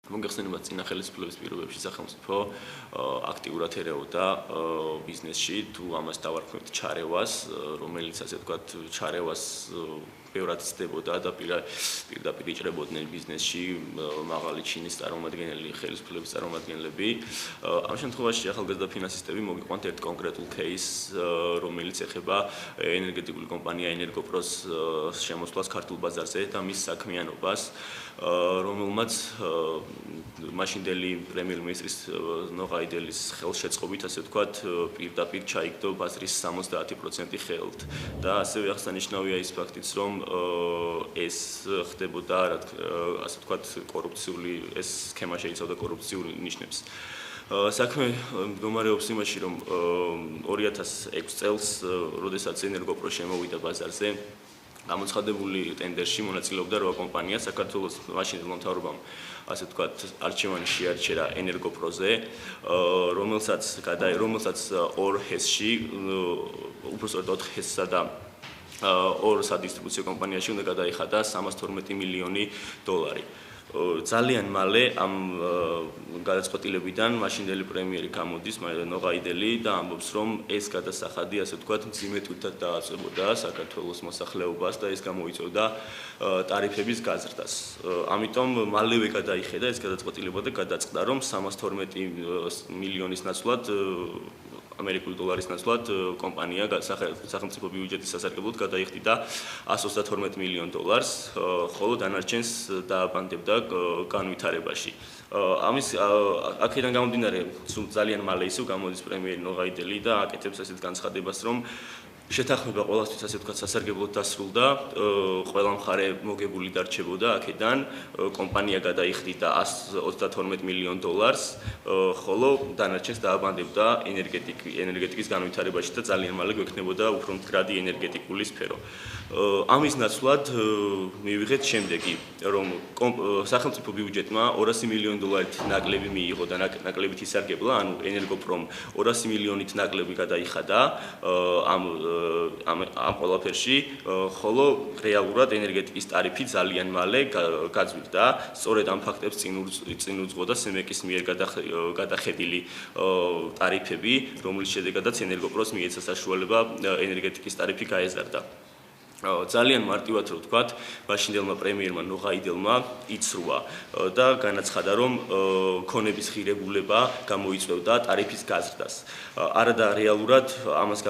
მოგეხსენება წინა ხელისუფლების პირობებში სახელმწიფო აქტიურად ერეოდა ბიზნესში თუ ამას დავარქმევთ ჩარევას, რომელიც ასე ვთქვათ ჩარევას ბევრად ცდებოდა და პირდაპირ იჭრებოდნენ ბიზნესში მაღალი ჩინის წარმომადგენელი, ხელისუფლების წარმომადგენლები. ამ შემთხვევაში ახალგაზრდა ფინანსისტები მოგიყვანთ ერთ კონკრეტულ кейსს, რომელიც ეხება ენერგეტიკული კომპანია ენერგოპროს შემოსვლას ქართულ ბაზარზე და მის საქმიანობას, რომელმაც მაშინდელი პრემიერ-მინისტრის ნოღაიდელის ხელშეწყობით, ასე ვთქვათ, პირდაპირ ჩაიგდო ბაზრის 70% ხელთ და ასევე აღსანიშნავია ის ფაქტიც, რომ ეს ხდებოდა, ასე ვთქვათ, კორუფციული ეს სქემა შეიცავდა კორუფციულ ნიშნებს. საქმე მდგომარეობს იმაში, რომ 2006 წელს, როდესაც ენერგოპრო შემოვიდა ბაზარზე, გამოცხადებული ტენდერში მონაწილეობდა 8 კომპანია, საქართველოს მაშინდელ მთავრობამ, ასე ვთქვათ, არჩევანი შეარჩერა ენერგოპროზე, რომელსაც ორ ჰესში, უბრალოდ 4 ჰესსა და ორ სადისტრიბუციო კომპანიაში უნდა გადაიხადა 312 მილიონი დოლარი. ძალიან მალე ამ გადაწყვეტილებიდან მაშინდელი პრემიერი გამოდის ნოღაიდელი და ამბობს, რომ ეს გადასახადი, ასე ვთქვათ, მძიმე თვითად დააწებოდა საქართველოს მოსახლეობას და ეს გამოიწვევდა ტარიფების გაზრდას. ამიტომ მალევე გადაიხედა ეს გადაწყვეტილება და გადაწყდა, რომ 312 მილიონის ნაცვლად ამერიკული დოლარის ნაცვლად კომპანია სახელმწიფო ბიუჯეტის სასარგებლოდ გადაიხდიდა 132 მილიონ დოლარს, ხოლო დანარჩენს დააბანდებდა განვითარებაში. აქედან გამომდინარე, ძალიან მალე ისევ გამოდის პრემიერი ნოღაიდელი და აკეთებს ასეთ განცხადებას, რომ შეთანხმება ყოველთვის ასე ვთქვათ სასარგებლოდ დასრულდა, ყველა მხარე მოგებული დარჩებოდა აქედან, კომპანია გადაიხდიდა 132 მილიონ დოლარს, ხოლო დანარჩენს დააბანდებდა ენერგეტიკის განვითარებაში და ძალიან მალე გვექნებოდა უფრო მდგრადი ენერგეტიკული სფერო. ამის ნაცვლად მივიღეთ შემდეგი, რომ სახელმწიფო ბიუჯეტმა 200 მილიონი დოლარით ნაკლები მიიღო და ნაკლებით ისარგებლა, ანუ ენერგოპრომ 200 მილიონით ნაკლები გადაიხადა ამ ყველაფერში, ხოლო რეალურად ენერგეტიკის ტარიფი ძალიან მალე გაძვირდა. სწორედ ამ ფაქტებს წინ უძღვოდა სემეკის მიერ გადახედილი ტარიფები, რომლის შედეგადაც ენერგოპროს მიეცა საშუალება ენერგეტიკის ტარიფი გაეზარდა. ძალიან მარტივად რო ვთქვათ, მაშინდელმა პრემიერმა ნოღაიდელმა იცრუა და განაცხადა, რომ ქონების ღირებულება გამოიწვევდა ტარიფის გაზრდას. არადა რეალურად ამას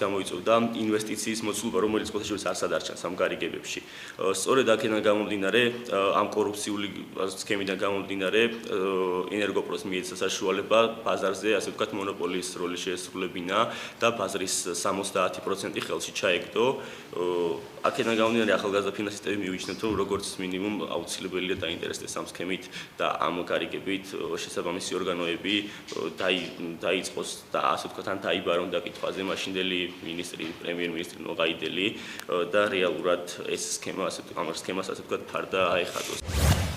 გამოიწვევდა ინვესტიციის მოცულობა, რომელიც ყოველშაბათს არ სადარჩენს ამ გარიგებებში. სწორედ აქედან გამომდინარე, ამ კორუფციული სქემიდან გამომდინარე, ენერგოპროს მიეცა საშუალება ბაზარზე, ასე ვთქვათ, მონოპოლიის როლი შეესრულებინა და ბაზრის 70% ხელში ჩაეგდო. აქედან გამომდინარე, ახალგაზრდა ფინანსისტები მივიჩნევთ, რომ როგორც მინიმუმ აუცილებელია დაინტერესდეს ამ სქემით და ამ გარიგებით შესაბამისი ორგანოები დაიწყოს და ასე ვთქვათ, ან დაიბარონ დაკითხვაზე მაშინდელი პრემიერ-მინისტრი ნოღაიდელი და რეალურად ეს სქემა, ამ სქემას ასე ვთქვათ, ფარდა აეხადოს.